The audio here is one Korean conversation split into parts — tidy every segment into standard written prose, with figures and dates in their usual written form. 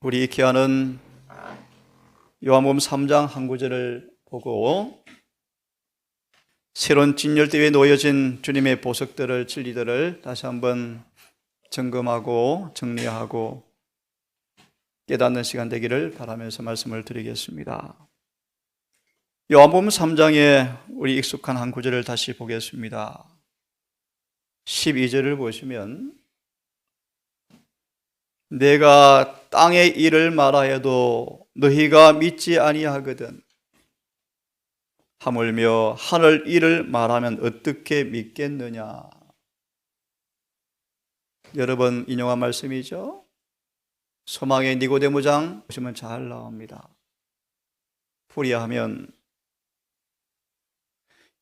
우리 기아는 요한복음 3장 한 구절을 보고 새로운 진열대에 놓여진 주님의 보석들을, 진리들을 다시 한번 점검하고 정리하고 깨닫는 시간 되기를 바라면서 말씀을 드리겠습니다. 요한복음 3장에 우리 익숙한 한 구절을 다시 보겠습니다. 12절을 보시면 내가 땅의 일을 말하여도 너희가 믿지 아니하거든 하물며 하늘 일을 말하면 어떻게 믿겠느냐. 여러 번 인용한 말씀이죠. 소망의 니고데모장 보시면 잘 나옵니다. 풀이하면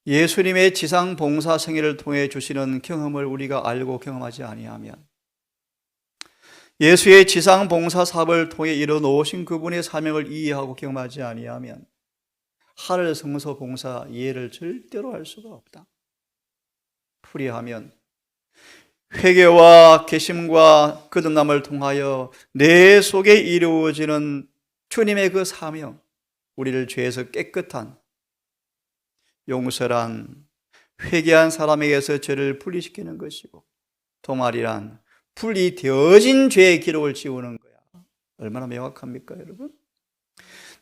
예수님의 지상 봉사 생애를 통해 주시는 경험을 우리가 알고 경험하지 아니하면, 예수의 지상 봉사 사업을 통해 이뤄놓으신 그분의 사명을 이해하고 경험하지 아니하면 하늘 성소 봉사 이해를 절대로 할 수가 없다. 풀이하면 회개와 개심과 거듭남을 통하여 내 속에 이루어지는 주님의 그 사명, 우리를 죄에서 깨끗한 용서란 회개한 사람에게서 죄를 분리시키는 것이고, 도말이란 분리되어진 죄의 기록을 지우는 거야. 얼마나 명확합니까, 여러분?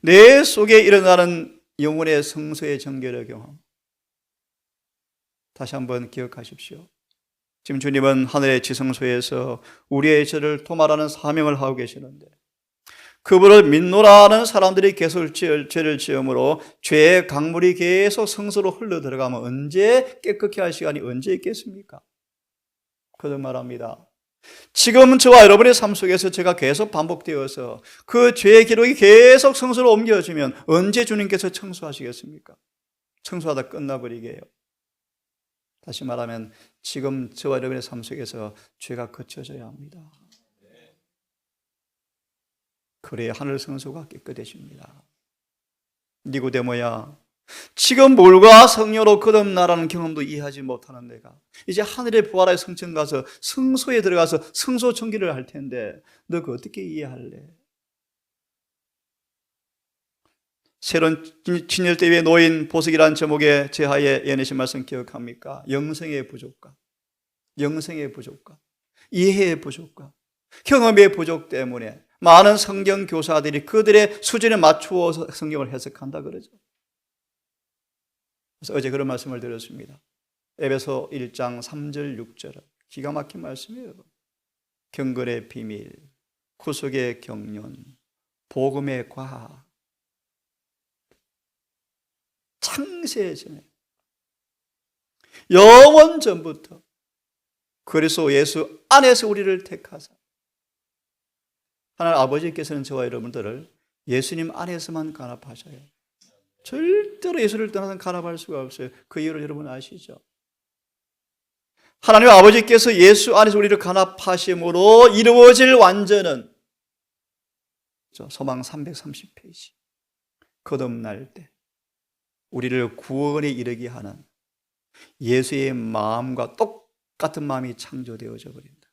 내 속에 일어나는 영혼의 성소의 정결의 경험, 다시 한번 기억하십시오. 지금 주님은 하늘의 지성소에서 우리의 죄를 도말하는 사명을 하고 계시는데, 그분을 믿노라는 사람들이 계속 죄를 지음으로 죄의 강물이 계속 성소로 흘러 들어가면 언제 깨끗게 할 시간이 언제 있겠습니까? 그런 말합니다. 지금 저와 여러분의 삶 속에서 죄가 계속 반복되어서 그 죄의 기록이 계속 성소로 옮겨지면 언제 주님께서 청소하시겠습니까? 청소하다 끝나버리게요. 다시 말하면 지금 저와 여러분의 삶 속에서 죄가 거쳐져야 합니다. 그래야 하늘 성소가 깨끗해집니다. 니고데모야, 지금 물과 성령으로 거듭나라는 경험도 이해하지 못하는 내가 이제 하늘의 부활의 성전 가서 성소에 들어가서 성소 정기를 할 텐데 너 그거 어떻게 이해할래? 새로운 진열대 위에 놓인 보석이라는 제목의 제하에 예내신 말씀 기억합니까? 영성의 부족과 영성의 부족과 이해의 부족과 경험의 부족 때문에 많은 성경 교사들이 그들의 수준에 맞추어서 성경을 해석한다 그러죠. 그래서 어제 그런 말씀을 드렸습니다. 에베소 1장 3절 6절 기가 막힌 말씀이에요. 경건의 비밀, 구속의 경륜, 복음의 과학, 창세 전에 영원 전부터 그리스도 예수 안에서 우리를 택하사, 하나님 아버지께서는 저와 여러분들을 예수님 안에서만 간합하셔요. 절대로 예수를 떠나서 간합할 수가 없어요. 그 이유를 여러분 아시죠? 하나님 아버지께서 예수 안에서 우리를 간합하심으로 이루어질 완전은 소망 330페이지 거듭날 때 우리를 구원에 이르게 하는 예수의 마음과 똑같은 마음이 창조되어져 버린다.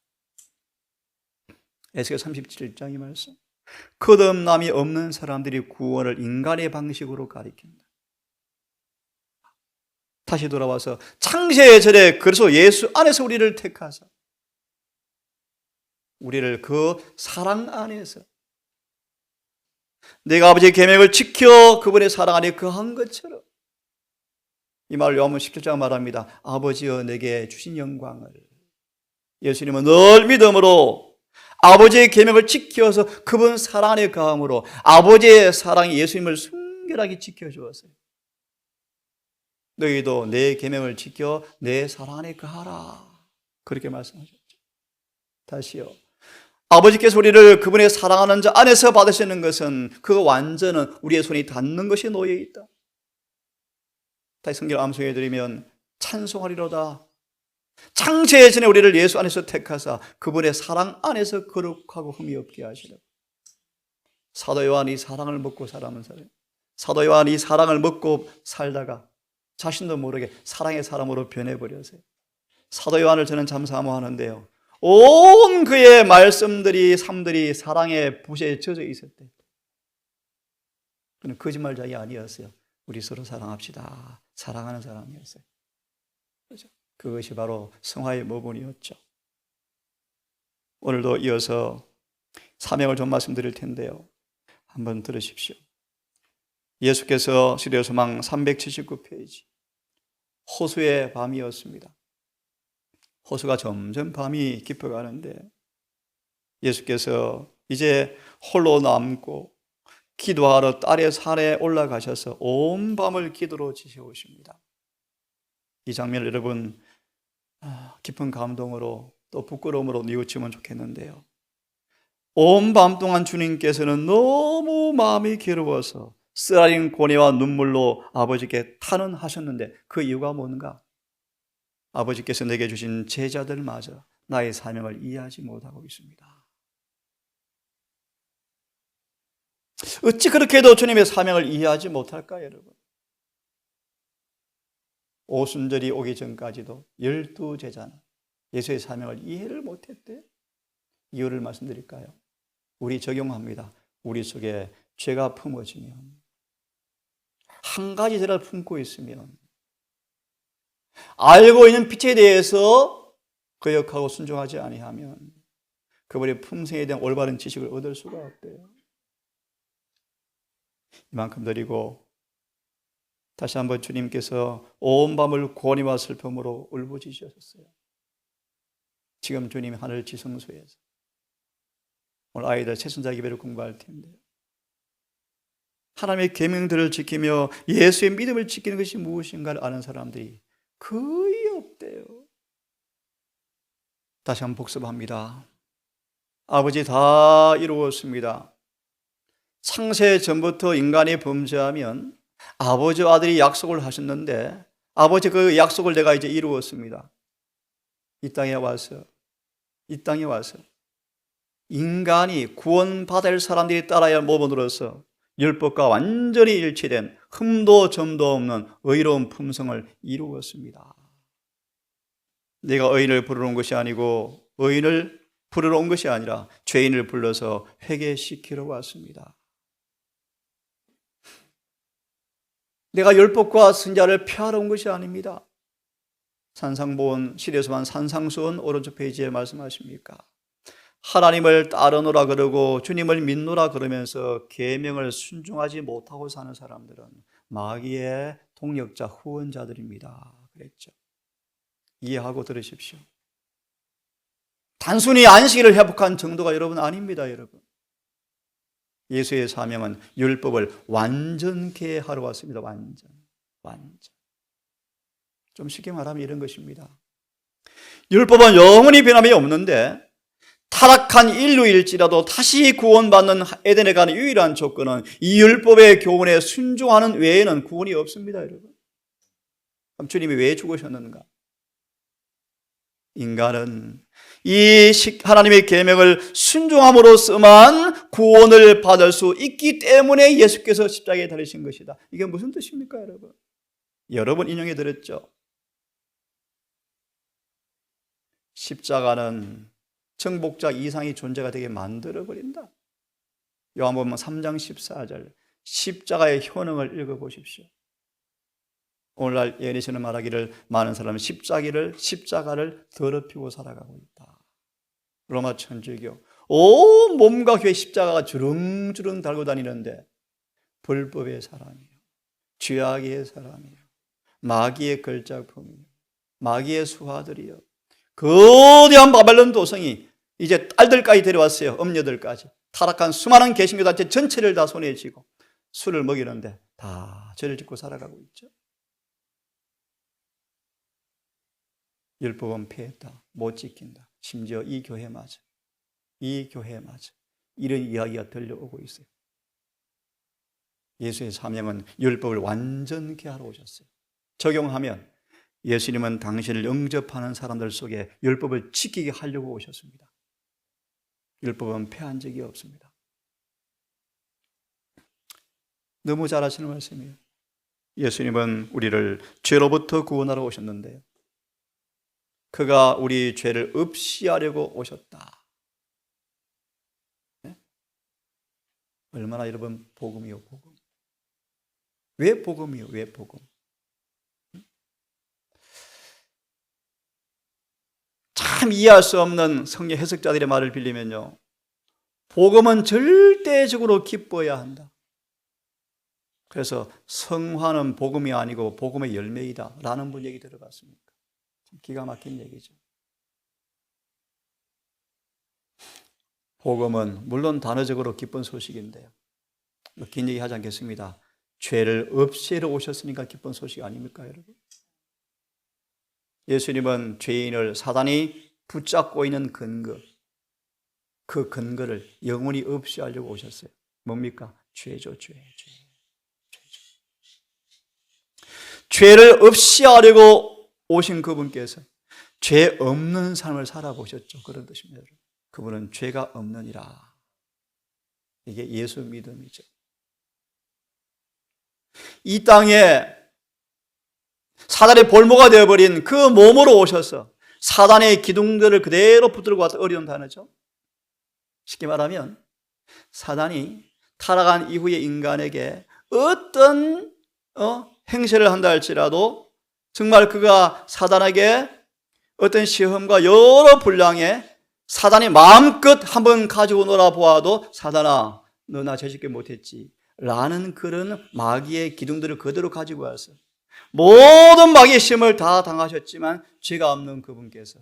에스겔 37장의 말씀, 거듭남이 없는 사람들이 구원을 인간의 방식으로 가리킨다. 다시 돌아와서 창세의 절에 그래서 예수 안에서 우리를 택하사 우리를 그 사랑 안에서 내가 아버지의 계명을 지켜 그분의 사랑 안에 거한 것처럼, 이 말을 요한복음 17장 말합니다. 아버지여 내게 주신 영광을, 예수님은 늘 믿음으로 아버지의 계명을 지켜서 그분 사랑 안에 거함으로 아버지의 사랑이 예수님을 순결하게 지켜주었어요. 너희도 내 계명을 지켜 내 사랑 안에 거하라, 그렇게 말씀하셨죠. 다시요, 아버지께서 우리를 그분의 사랑하는 자 안에서 받으시는 것은 그 완전은 우리의 손이 닿는 것이 놓여있다. 다시 성경 암송해 드리면 찬송하리로다. 창세 전에 우리를 예수 안에서 택하사 그분의 사랑 안에서 거룩하고 흠이 없게 하시라. 사도 요한이 사랑을 먹고 살아면 살아요. 사도 요한이 사랑을 먹고 살다가 자신도 모르게 사랑의 사람으로 변해버렸어요. 사도 요한을 저는 참 사모하는데요, 온 그의 말씀들이, 삶들이 사랑의 붓에 젖어 있었대. 그는 거짓말자이 아니었어요. 우리 서로 사랑합시다. 사랑하는 사람이었어요. 그렇죠? 그것이 바로 성화의 모본이었죠. 오늘도 이어서 사명을 좀 말씀드릴 텐데요. 한번 들으십시오. 예수께서 시대소망 379페이지, 호수의 밤이었습니다. 호수가 점점 밤이 깊어가는데 예수께서 이제 홀로 남고 기도하러 딸의 산에 올라가셔서 온 밤을 기도로 지새우십니다. 이 장면을 여러분 깊은 감동으로 또 부끄러움으로 뉘우치면 좋겠는데요. 온 밤 동안 주님께서는 너무 마음이 괴로워서 쓰라린 고뇌와 눈물로 아버지께 탄원하셨는데 그 이유가 뭔가? 아버지께서 내게 주신 제자들마저 나의 사명을 이해하지 못하고 있습니다. 어찌 그렇게 해도 주님의 사명을 이해하지 못할까, 여러분? 오순절이 오기 전까지도 12제자는 예수의 사명을 이해를 못했대. 이유를 말씀드릴까요? 우리 적용합니다. 우리 속에 죄가 품어지면, 한 가지 죄를 품고 있으면, 알고 있는 빛에 대해서 거역하고 순종하지 아니하면 그분의 품성에 대한 올바른 지식을 얻을 수가 없대요. 이만큼 드리고 다시 한번 주님께서 온 밤을 고뇌와 슬픔으로 울부짖으셨어요. 지금 주님 하늘 지성소에서 오늘 아이들 새순자 기별을 공부할 텐데요. 하나님의 계명들을 지키며 예수의 믿음을 지키는 것이 무엇인가를 아는 사람들이 거의 없대요. 다시 한번 복습합니다. 아버지 다 이루었습니다. 창세 전부터 인간이 범죄하면 아버지와 아들이 약속을 하셨는데 아버지 그 약속을 내가 이제 이루었습니다. 이 땅에 와서 인간이 구원받을 사람들이 따라야 할 모범으로서 율법과 완전히 일치된 흠도 점도 없는 의로운 품성을 이루었습니다. 내가 의인을 부르러 온 것이 아니고 의인을 부르러 온 것이 아니라 죄인을 불러서 회개시키러 왔습니다. 내가 율법과 선자를 폐하러 온 것이 아닙니다. 산상보원 시대소만 산상수원 오른쪽 페이지에 말씀하십니까? 하나님을 따르노라 그러고 주님을 믿노라 그러면서 계명을 순종하지 못하고 사는 사람들은 마귀의 동력자 후원자들입니다. 그랬죠. 이해하고 들으십시오. 단순히 안식일을 회복한 정도가 여러분 아닙니다, 여러분. 예수의 사명은 율법을 완전케 하러 왔습니다. 완전. 좀 쉽게 말하면 이런 것입니다. 율법은 영원히 변함이 없는데 타락한 인류일지라도 다시 구원받는 에덴에 가는 유일한 조건은 이 율법의 교훈에 순종하는 외에는 구원이 없습니다, 여러분. 그럼 주님이 왜 죽으셨는가? 인간은 이 하나님의 계명을 순종함으로써만 구원을 받을 수 있기 때문에 예수께서 십자가에 달리신 것이다. 이게 무슨 뜻입니까, 여러분? 여러 번 인용해 드렸죠. 십자가는 정복자 이상의 존재가 되게 만들어버린다. 요한복음 3장 14절 십자가의 효능을 읽어보십시오. 오늘날 예언이시는 말하기를 많은 사람은 십자가를 더럽히고 살아가고 있다. 로마 천주교 온 몸과 궤 십자가가 주렁주렁 달고 다니는데 불법의 사람이에요. 죄악의 사람이에요. 마귀의 걸작품이에요. 마귀의 수하들이요. 거대한 바벨론 도성이 이제 딸들까지 데려왔어요. 엄녀들까지. 타락한 수많은 개신교단체 전체를 다 손에 쥐고 술을 먹이는데 다 죄를 짓고 살아가고 있죠. 율법은 폐했다. 못 지킨다. 심지어 이 교회마저 이런 이야기가 들려오고 있어요. 예수의 사명은 율법을 완전케 하러 오셨어요. 적용하면 예수님은 당신을 영접하는 사람들 속에 율법을 지키게 하려고 오셨습니다. 율법은 폐한 적이 없습니다. 너무 잘 아시는 말씀이에요. 예수님은 우리를 죄로부터 구원하러 오셨는데요. 그가 우리 죄를 없이 하려고 오셨다. 네? 얼마나 여러분 복음이요, 복음. 왜 복음이요, 왜 복음? 참 이해할 수 없는 성경 해석자들의 말을 빌리면요, 복음은 절대적으로 기뻐야 한다. 그래서 성화는 복음이 아니고 복음의 열매이다 라는 분 얘기 들어봤습니까? 기가 막힌 얘기죠. 복음은 물론 단어적으로 기쁜 소식인데요, 긴 얘기 하지 않겠습니다. 죄를 없애러 오셨으니까 기쁜 소식 아닙니까, 여러분? 예수님은 죄인을 사단이 붙잡고 있는 근거, 그 근거를 영원히 없이 하려고 오셨어요. 뭡니까? 죄죠, 죄. 죄를 없이 하려고 오신 그분께서 죄 없는 삶을 살아보셨죠. 그런 뜻입니다. 그분은 죄가 없느니라. 이게 예수 믿음이죠. 이 땅에 사단의 볼모가 되어버린 그 몸으로 오셔서 사단의 기둥들을 그대로 붙들고 와서, 어려운 단어죠. 쉽게 말하면 사단이 타락한 이후의 인간에게 어떤 행세를 한다 할지라도 정말 그가 사단에게 어떤 시험과 여러 분량에 사단이 마음껏 한번 가지고 놀아보아도, 사단아 너 나 죄짓게 못했지 라는 그런 마귀의 기둥들을 그대로 가지고 와서 모든 마귀의 시험을 다 당하셨지만 죄가 없는 그분께서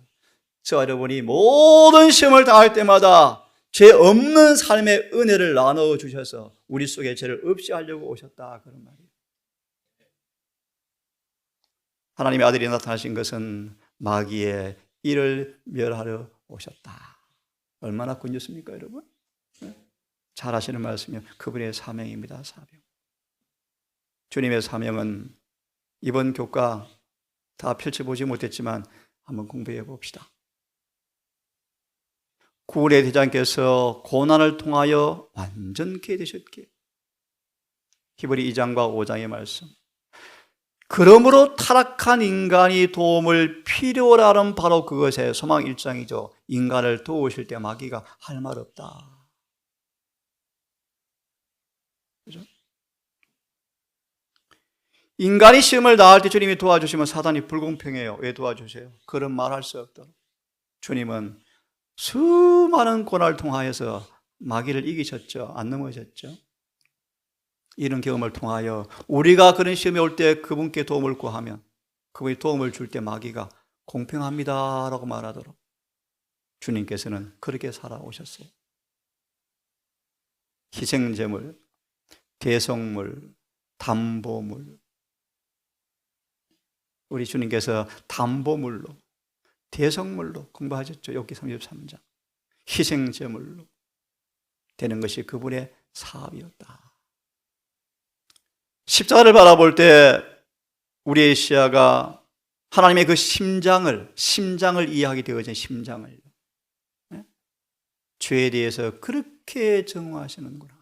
저와 여러분이 모든 시험을 당할 때마다 죄 없는 삶의 은혜를 나눠 주셔서 우리 속에 죄를 없이 하려고 오셨다, 그런 말이에요. 하나님의 아들이 나타나신 것은 마귀의 일을 멸하러 오셨다. 얼마나 군jus습니까, 여러분? 잘 아시는 말씀이요, 그분의 사명입니다. 사명. 주님의 사명은 이번 교과 다 펼쳐보지 못했지만 한번 공부해 봅시다. 구원의 대장께서 고난을 통하여 완전케 되셨기에, 히브리 2장과 5장의 말씀, 그러므로 타락한 인간이 도움을 필요로 하는 바로 그것의 소망 1장이죠. 인간을 도우실 때 마귀가 할 말 없다. 그죠? 인간이 시험을 당할 때 주님이 도와주시면 사단이 불공평해요. 왜 도와주세요? 그런 말 할 수 없도록. 주님은 수많은 고난을 통하여서 마귀를 이기셨죠. 안 넘어졌죠. 이런 경험을 통하여 우리가 그런 시험에 올 때 그분께 도움을 구하면, 그분이 도움을 줄 때 마귀가 공평합니다 라고 말하도록 주님께서는 그렇게 살아오셨어요. 희생제물, 대성물, 담보물. 우리 주님께서 담보물로, 대성물로 공부하셨죠. 욥기 33장. 희생제물로 되는 것이 그분의 사업이었다. 십자가를 바라볼 때 우리의 시야가 하나님의 그 심장을 이해하게 되어진 심장을, 죄에 대해서 그렇게 정화하시는구나.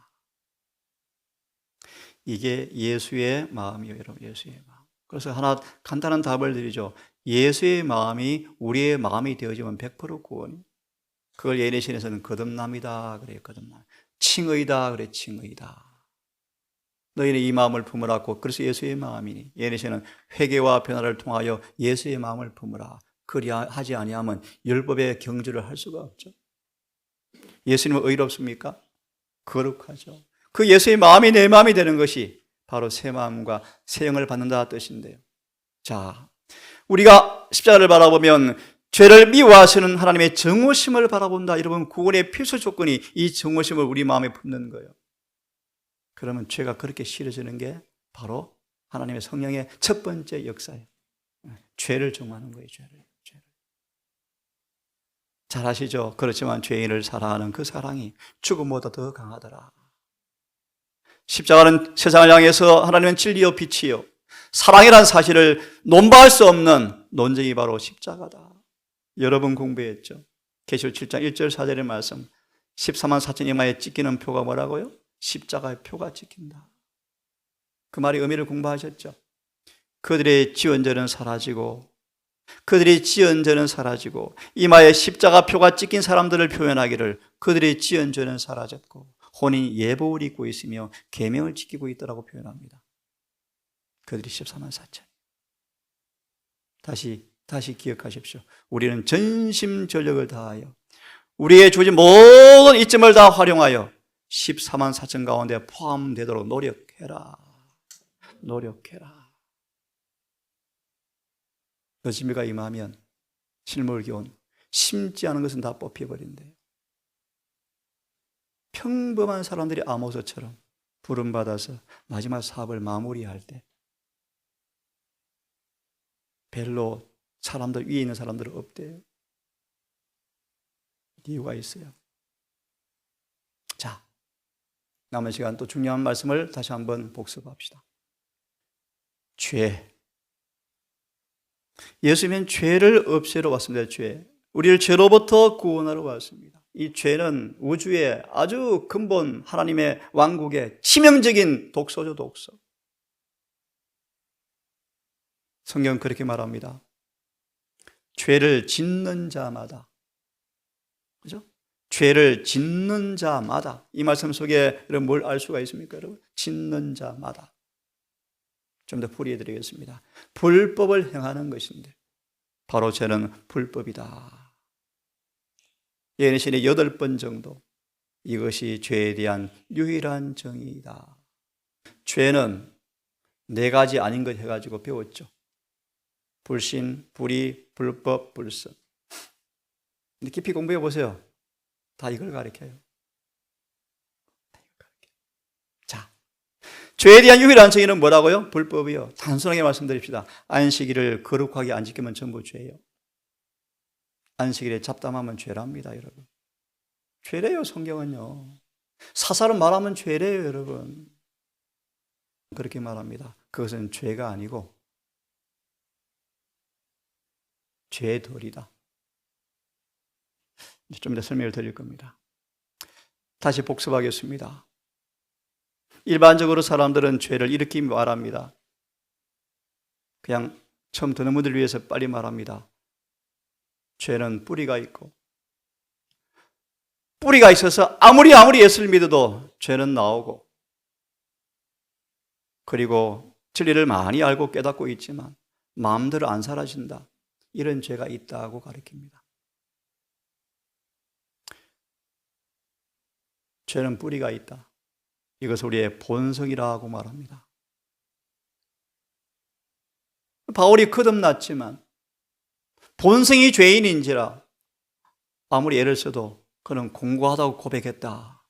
이게 예수의 마음이에요, 여러분. 예수의 마음. 그래서 하나 간단한 답을 드리죠. 예수의 마음이 우리의 마음이 되어지면 100% 구원이. 그걸 예레신에서는 거듭남이다 그래요. 거듭남. 칭의다 그래. 칭의다. 너희는 이 마음을 품으라고. 그래서 예수의 마음이니. 예레신은 회개와 변화를 통하여 예수의 마음을 품으라. 그리하지 아니하면 율법의 경주를 할 수가 없죠. 예수님은 의롭습니까? 거룩하죠. 그 예수의 마음이 내 마음이 되는 것이 바로 새 마음과 새 영을 받는다 뜻인데요. 자, 우리가 십자가를 바라보면 죄를 미워하시는 하나님의 정오심을 바라본다. 여러분, 구원의 필수 조건이 이 정오심을 우리 마음에 품는 거예요. 그러면 죄가 그렇게 싫어지는 게 바로 하나님의 성령의 첫 번째 역사예요. 죄를 정하는 거예요. 죄를. 잘 아시죠? 그렇지만 죄인을 사랑하는 그 사랑이 죽음보다 더 강하더라. 십자가는 세상을 향해서 하나님은 진리요 빛이요 사랑이라는 사실을 논파할 수 없는 논쟁이 바로 십자가다. 여러 번 공부했죠. 계시록 7장 1절 4절의 말씀. 14만 4천 이마에 찍히는 표가 뭐라고요? 십자가의 표가 찍힌다. 그 말의 의미를 공부하셨죠. 그들의 지원절은 사라지고 그들이 지은 죄는 사라지고 이마에 십자가표가 찍힌 사람들을 표현하기를 그들이 지은 죄는 사라졌고 혼인 예복을 입고 있으며 계명을 지키고 있더라고 표현합니다. 그들이 14만 4천. 다시 기억하십시오. 우리는 전심전력을 다하여 우리의 주어진 모든 이점을 다 활용하여 14만 4천 가운데 포함되도록 노력해라. 거짓미가 임하면 실물기온 심지 않은 것은 다 뽑혀버린대요. 평범한 사람들이 아모스처럼 부름받아서 마지막 사업을 마무리할 때 별로 사람들 위에 있는 사람들은 없대요. 이유가 있어요. 자, 남은 시간 또 중요한 말씀을 다시 한번 복습합시다. 죄. 예수님은 죄를 없애러 왔습니다. 죄. 우리를 죄로부터 구원하러 왔습니다. 이 죄는 우주의 아주 근본 하나님의 왕국의 치명적인 독소죠, 독소. 성경은 그렇게 말합니다. 죄를 짓는 자마다, 그죠? 죄를 짓는 자마다. 이 말씀 속에 여러분 뭘 알 수가 있습니까, 여러분? 짓는 자마다. 좀 더 풀이해 드리겠습니다. 불법을 행하는 것인데 바로 죄는 불법이다. 예언의 8번 정도 이것이 죄에 대한 유일한 정의이다. 죄는 4가지 아닌 것 해가지고 배웠죠. 불신, 불의, 불법, 불선. 근데 깊이 공부해 보세요. 다 이걸 가르쳐요. 자, 죄에 대한 유일한 정의는 뭐라고요? 불법이요. 단순하게 말씀드립시다. 안식일을 거룩하게 안 지키면 전부 죄예요. 안식일에 잡담하면 죄랍니다, 여러분. 죄래요, 성경은요. 사살은 말하면 죄래요, 여러분. 그렇게 말합니다. 그것은 죄가 아니고 죄덜이다. 좀 더 설명을 드릴 겁니다. 다시 복습하겠습니다. 일반적으로 사람들은 죄를 이렇게 말합니다. 그냥 처음 듣는 분들을 위해서 빨리 말합니다. 죄는 뿌리가 있고 뿌리가 있어서 아무리 예수를 믿어도 죄는 나오고 그리고 진리를 많이 알고 깨닫고 있지만 마음대로 안 사라진다. 이런 죄가 있다고 가르칩니다. 죄는 뿌리가 있다. 이것을 우리의 본성이라고 말합니다. 바울이 거듭났지만 본성이 죄인인지라 아무리 애를 써도 그는 공고하다고 고백했다.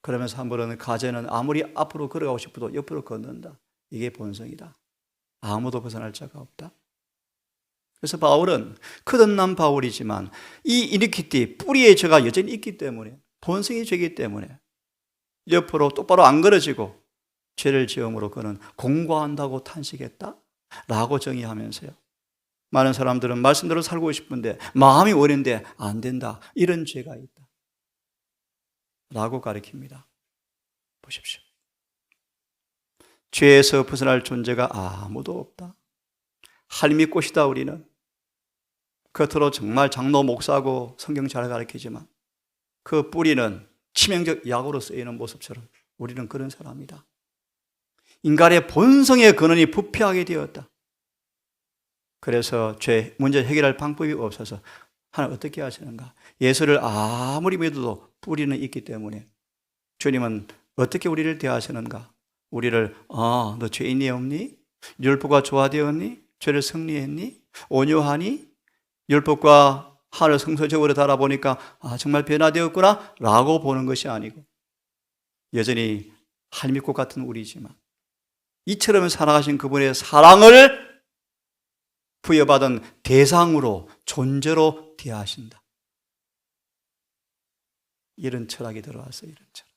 그러면서 한 번은 가재는 아무리 앞으로 걸어가고 싶어도 옆으로 걷는다. 이게 본성이다. 아무도 벗어날 자가 없다. 그래서 바울은 거듭난 바울이지만 이 이니퀴티, 뿌리의 죄가 여전히 있기 때문에 본성이 죄이기 때문에 옆으로 똑바로 안 걸어지고 죄를 지음으로 그는 공고한다고 탄식했다 라고 정의하면서요. 많은 사람들은 말씀대로 살고 싶은데 마음이 어린데 안 된다. 이런 죄가 있다 라고 가르칩니다. 보십시오. 죄에서 벗어날 존재가 아무도 없다. 할미꽃이다. 우리는 겉으로 정말 장로 목사고 성경 잘 가르치지만 그 뿌리는 치명적 약으로 쓰이는 모습처럼 우리는 그런 사람이다. 인간의 본성의 근원이 부패하게 되었다. 그래서 죄 문제 해결할 방법이 없어서 하나님 어떻게 하시는가? 예수를 아무리 믿어도 뿌리는 있기 때문에 주님은 어떻게 우리를 대하시는가? 우리를 너 죄인이 없니? 율법과 조화되었니? 죄를 승리했니? 온유하니? 율법과 하늘 성소적으로 달아보니까 정말 변화되었구나 라고 보는 것이 아니고 여전히 할미꽃 같은 우리지만 이처럼 살아가신 그분의 사랑을 부여받은 대상으로 존재로 대하신다. 이런 철학이 들어왔어요. 이런 철학.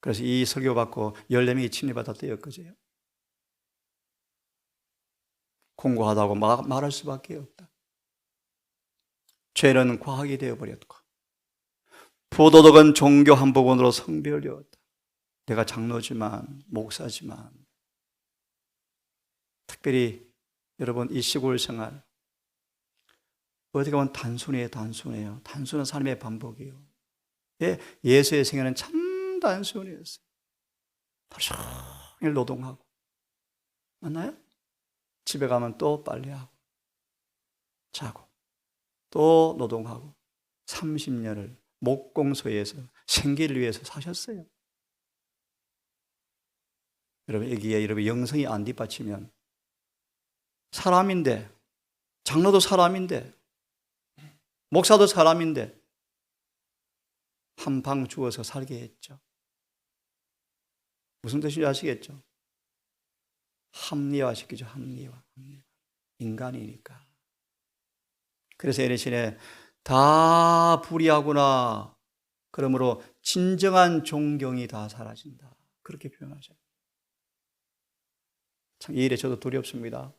그래서 이 설교 받고 14명이 침례받았대요. 엊그제요. 공고하다고 말할 수밖에 없다. 죄는 과학이 되어버렸고 부도덕은 종교 한 부분으로 성별되었다. 내가 장로지만 목사지만 특별히 여러분 이 시골 생활 어떻게 보면 단순해요. 단순한 삶의 반복이에요. 예수의 생애는 참 단순했어요. 하루 종일 노동하고, 맞나요? 집에 가면 또 빨래하고, 자고, 또 노동하고, 30년을 목공소에서 생계를 위해서 사셨어요. 여러분, 여기에 여러분 영성이 안 뒷받치면 사람인데, 장로도 사람인데, 목사도 사람인데, 한 방 주어서 살게 했죠. 무슨 뜻인지 아시겠죠? 합리화시키죠. 합리화. 인간이니까. 그래서 에르신에 다 불의하구나. 그러므로 진정한 존경이 다 사라진다. 그렇게 표현하죠. 참 이 일에 저도 두렵습니다.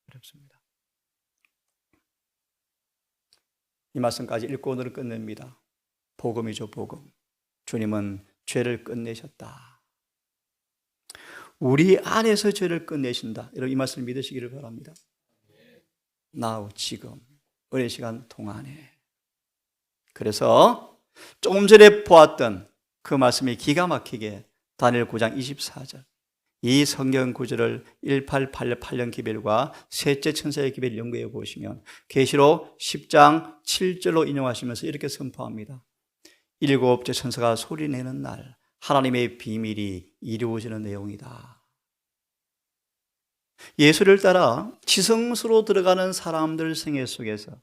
두렵습니다. 이 말씀까지 읽고 오늘은 끝냅니다. 복음이죠, 복음. 주님은 죄를 끝내셨다. 우리 안에서 죄를 끝내신다. 여러분 이 말씀을 믿으시기를 바랍니다. Now, 지금, 어린 시간 동안에. 그래서 조금 전에 보았던 그 말씀이 기가 막히게 다니엘 9장 24절. 이 성경 구절을 1888년 기별과 셋째 천사의 기별 연구해 보시면 계시록 10장 7절로 인용하시면서 이렇게 선포합니다. 일곱째 천사가 소리내는 날 하나님의 비밀이 이루어지는 내용이다. 예수를 따라 지성소로 들어가는 사람들 생애 속에서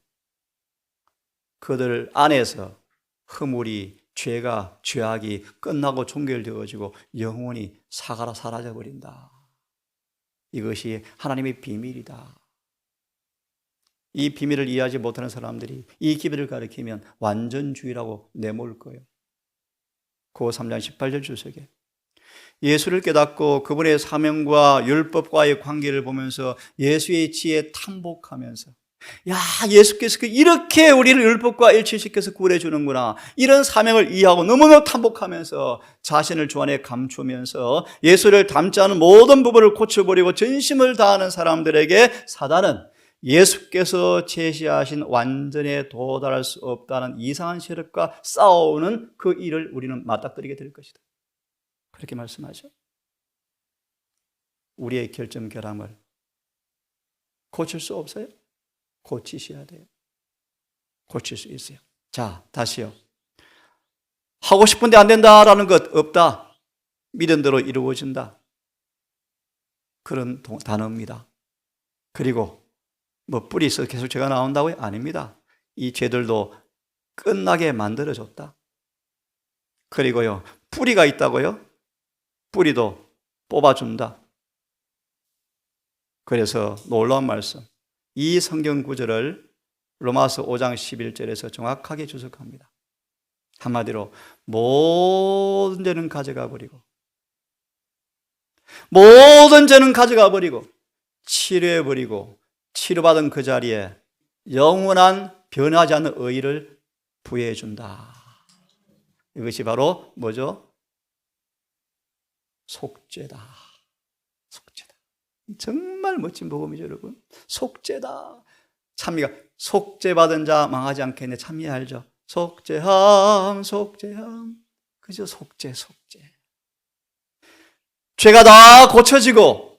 그들 안에서 허물이, 죄가, 죄악이 끝나고 종결되어지고 영원히 사가라 사라져버린다. 이것이 하나님의 비밀이다. 이 비밀을 이해하지 못하는 사람들이 이 기별을 가리키면 완전주의라고 내몰 거예요. 고 3장 18절 주석에 예수를 깨닫고 그분의 사명과 율법과의 관계를 보면서 예수의 지혜에 탐복하면서 야, 예수께서 이렇게 우리를 율법과 일치시켜서 구원해 주는구나. 이런 사명을 이해하고 너무너무 탐복하면서 자신을 주 안에 감추면서 예수를 닮지 않은 모든 부분을 고쳐버리고 전심을 다하는 사람들에게 사단은 예수께서 제시하신 완전에 도달할 수 없다는 이상한 세력과 싸우는 그 일을 우리는 맞닥뜨리게 될 것이다. 그렇게 말씀하죠. 우리의 결점 결함을 고칠 수 없어요? 고치셔야 돼요. 고칠 수 있어요. 자, 다시요. 하고 싶은데 안 된다라는 것 없다. 믿은 대로 이루어진다. 그런 단어입니다. 그리고 뭐 뿌리 있어 계속 죄가 나온다고요? 아닙니다. 이 죄들도 끝나게 만들어줬다. 그리고요, 뿌리가 있다고요? 뿌리도 뽑아준다. 그래서 놀라운 말씀. 이 성경 구절을 로마서 5장 11절에서 정확하게 주석합니다. 한마디로 모든 죄는 가져가 버리고 모든 죄는 가져가 버리고 치료해 버리고 치료받은 그 자리에 영원한 변하지 않는 의의를 부여해 준다. 이것이 바로 뭐죠? 속죄다. 속죄다. 정말 멋진 복음이죠, 여러분. 속죄다. 찬미가 속죄받은 자 망하지 않겠네. 찬미 알죠? 속죄함, 속죄함. 그죠? 속죄, 속죄. 죄가 다 고쳐지고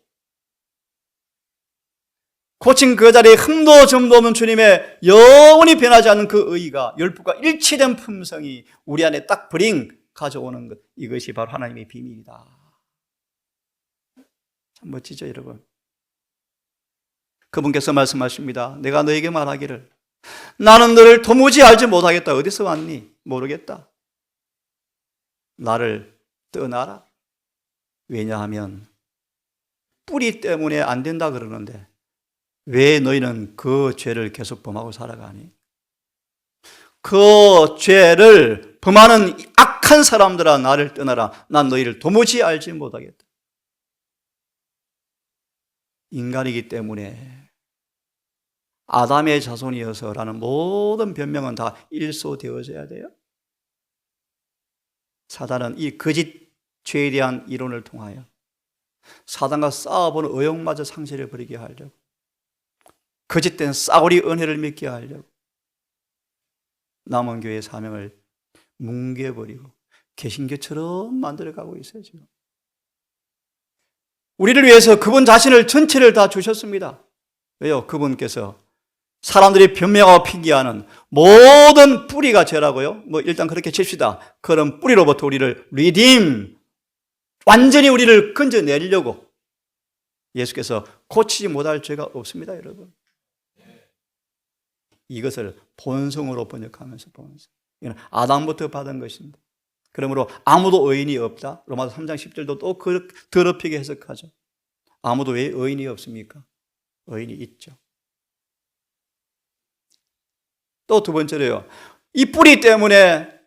고친 그 자리에 흠도 점도 없는 주님의 영원히 변하지 않는 그 의의가 율법과 일치된 품성이 우리 안에 딱 브링 가져오는 것. 이것이 바로 하나님의 비밀이다. 참 멋지죠, 여러분? 그분께서 말씀하십니다. 내가 너에게 말하기를 나는 너를 도무지 알지 못하겠다. 어디서 왔니? 모르겠다. 나를 떠나라. 왜냐하면 뿌리 때문에 안 된다 그러는데 왜 너희는 그 죄를 계속 범하고 살아가니? 그 죄를 범하는 악한 사람들아 나를 떠나라. 난 너희를 도무지 알지 못하겠다. 인간이기 때문에 아담의 자손이어서라는 모든 변명은 다 일소되어져야 돼요. 사단은 이 거짓 죄에 대한 이론을 통하여 사단과 싸워보는 의욕마저 상실해버리게 하려고, 거짓된 싸구리 은혜를 믿게 하려고 남은 교회의 사명을 뭉개버리고 개신교처럼 만들어가고 있어요. 지금 우리를 위해서 그분 자신을 전체를 다 주셨습니다. 왜요? 그분께서 사람들이 변명하고 핑계하는 모든 뿌리가 죄라고요? 일단 그렇게 칩시다. 그런 뿌리로부터 우리를 리딤, 완전히 우리를 건져내려고 예수께서 고치지 못할 죄가 없습니다, 여러분. 이것을 본성으로 번역하면서 본성. 이건 아담부터 받은 것입니다. 그러므로 아무도 의인이 없다. 로마서 3장 10절도 또 더럽히게 해석하죠. 아무도 왜 의인이 없습니까? 의인이 있죠. 또 두 번째로요. 이 뿌리 때문에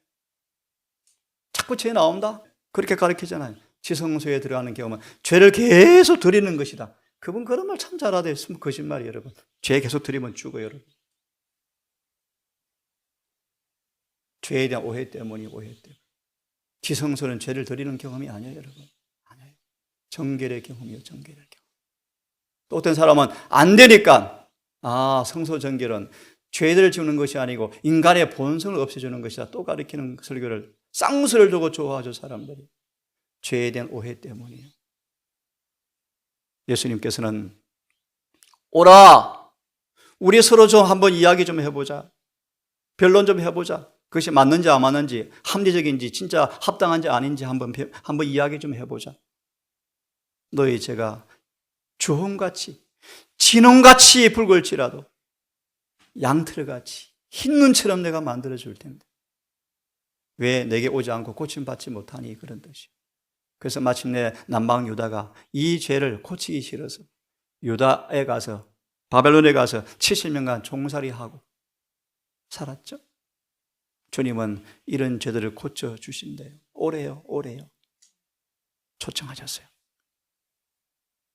자꾸 죄 나온다? 그렇게 가르치잖아요. 지성소에 들어가는 경험은 죄를 계속 드리는 것이다. 그분 그런 말 참 잘하대. 거짓말이에요, 여러분. 죄 계속 드리면 죽어요, 여러분. 죄에 대한 오해 때문에. 지성소는 죄를 드리는 경험이 아니에요, 여러분. 아니에요. 정결의 경험이요, 정결의 경험. 또 어떤 사람은 안 되니까, 성소 정결은 죄를 지우는 것이 아니고 인간의 본성을 없애주는 것이다. 또 가르치는 설교를 쌍수를 두고 좋아하죠, 사람들이. 죄에 대한 오해 때문이에요. 예수님께서는 오라, 우리 서로 좀 한번 이야기 좀 해보자. 변론 좀 해보자. 그것이 맞는지 안 맞는지, 합리적인지 진짜 합당한지 아닌지 한번 이야기 좀 해보자. 너희 죄가 주홍같이 진홍같이 붉을지라도 양털같이 흰 눈처럼 내가 만들어줄 텐데 왜 내게 오지 않고 고침받지 못하니, 그런 뜻이에요. 그래서 마침내 남방 유다가 이 죄를 고치기 싫어서 유다에 가서, 바벨론에 가서 70년간 종살이하고 살았죠. 주님은 이런 죄들을 고쳐주신대요. 오래요. 초청하셨어요.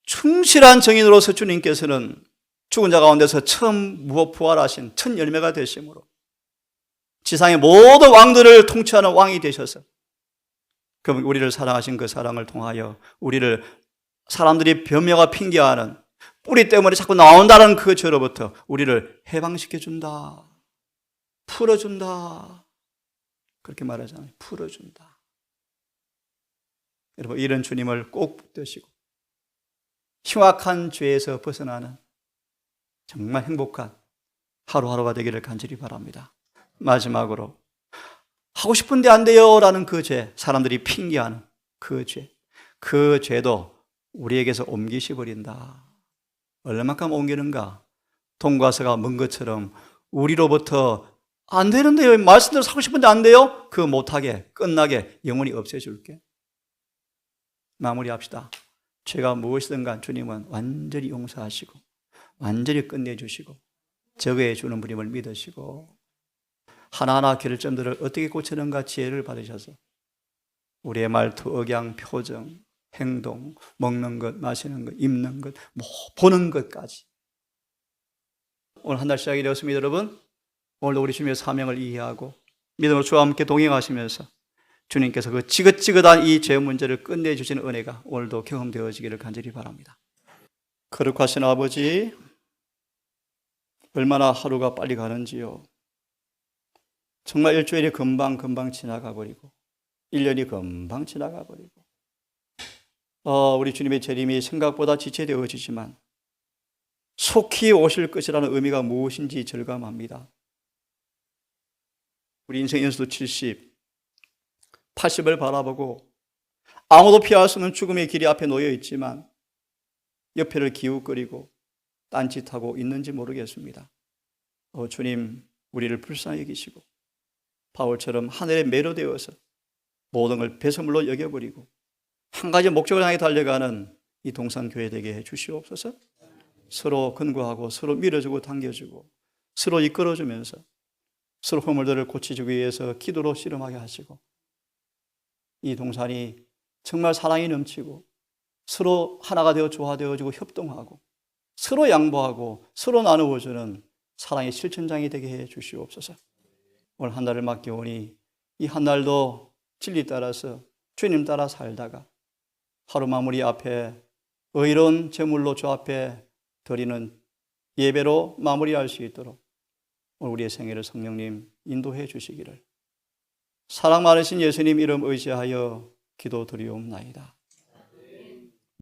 충실한 정인으로서 주님께서는 죽은 자 가운데서 처음 부활하신 첫 열매가 되심으로 지상의 모든 왕들을 통치하는 왕이 되셔서, 그럼 우리를 사랑하신 그 사랑을 통하여 우리를 사람들이 변명과 핑계하는 뿌리 때문에 자꾸 나온다는 그 죄로부터 우리를 해방시켜준다, 풀어준다, 그렇게 말하잖아요. 풀어준다. 여러분, 이런 주님을 꼭 붙드시고 흉악한 죄에서 벗어나는 정말 행복한 하루하루가 되기를 간절히 바랍니다. 마지막으로, 하고 싶은데 안 돼요 라는 그 죄, 사람들이 핑계하는 그 죄, 그 죄도 우리에게서 옮기시 버린다. 얼마만큼 옮기는가? 돈과 서가 먼 것처럼 우리로부터 안 되는데요, 말씀대로 하고 싶은데 안 돼요? 그 못하게, 끝나게 영원히 없애줄게. 마무리합시다. 죄가 무엇이든 간 주님은 완전히 용서하시고 완전히 끝내주시고 적응해 주는 분임을 믿으시고 하나하나 결점들을 어떻게 고치는가 지혜를 받으셔서 우리의 말투, 억양, 표정, 행동, 먹는 것, 마시는 것, 입는 것, 보는 것까지 오늘 한 달 시작이 되었습니다. 여러분, 오늘도 우리 주님의 사명을 이해하고 믿음으로 주와 함께 동행하시면서 주님께서 그 지긋지긋한 이 죄 문제를 끝내주시는 은혜가 오늘도 경험되어지기를 간절히 바랍니다. 거룩하신 아버지, 얼마나 하루가 빨리 가는지요. 정말 일주일이 금방 지나가 버리고 1년이 금방 지나가 버리고 우리 주님의 재림이 생각보다 지체되어지지만 속히 오실 것이라는 의미가 무엇인지 절감합니다. 우리 인생 연수도 70, 80을 바라보고 아무도 피할 수 없는 죽음의 길이 앞에 놓여 있지만 옆에를 기웃거리고 딴짓하고 있는지 모르겠습니다. 주님, 우리를 불쌍히 여기시고 바울처럼 하늘에 매료되어서 모든 걸 배설물로 여겨버리고 한 가지 목적을 향해 달려가는 이 동산교회 되게 해 주시옵소서. 서로 근거하고 서로 밀어주고 당겨주고 서로 이끌어주면서 서로 허물들을 고치주기 위해서 기도로 씨름하게 하시고 이 동산이 정말 사랑이 넘치고 서로 하나가 되어 조화되어지고 협동하고 서로 양보하고 서로 나누어주는 사랑의 실천장이 되게 해 주시옵소서. 오늘 한 달을 맡겨오니 이 한 달도 진리 따라서 주님 따라 살다가 하루 마무리 앞에 의로운 제물로 주 앞에 드리는 예배로 마무리할 수 있도록 우리의 생애를 성령님 인도해 주시기를 사랑 많으신 예수님 이름 의지하여 기도드리옵나이다.